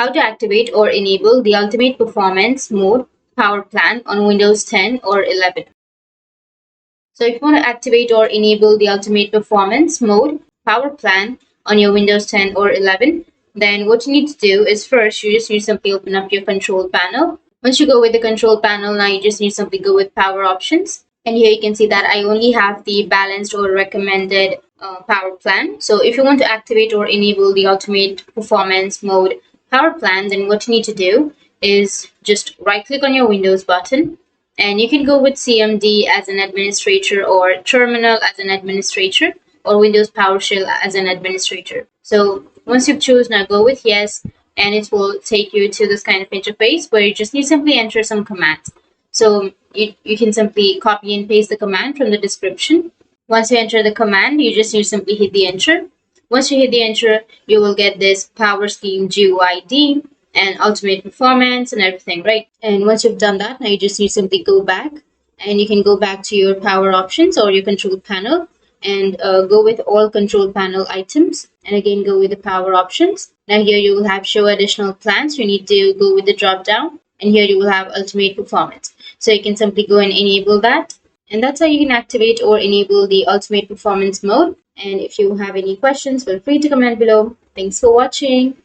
how to activate or enable the Ultimate Performance Mode Power Plan on Windows 10 or 11. So if you want to activate or enable the Ultimate Performance Mode Power Plan on your Windows 10 or 11, then what you need to do is first you just need to simply open up your control panel. Once you go with the control panel, now you just need to simply go with power options. And here you can see that I only have the balanced or recommended power plan. So if you want to activate or enable the Ultimate Performance Mode Power Plan, then what you need to do is just right click on your Windows button, and you can go with CMD as an administrator or Terminal as an administrator or Windows PowerShell as an administrator. So once you've chosen, now go with yes, and it will take you to this kind of interface where you just need to simply enter some commands. So you can simply copy and paste the command from the description. Once you enter the command, you just need to simply hit the enter. Once you hit the enter, you will get this Power Scheme GUID and Ultimate Performance and everything, right? And once you've done that, now you just need to simply go back, and you can go back to your power options or your control panel and go with all control panel items, and again go with the power options. Now here you will have show additional plans. You need to go with the drop down, and here you will have Ultimate Performance. So you can simply go and enable that. And that's how you can activate or enable the Ultimate Performance mode. And if you have any questions, feel free to comment below. Thanks for watching.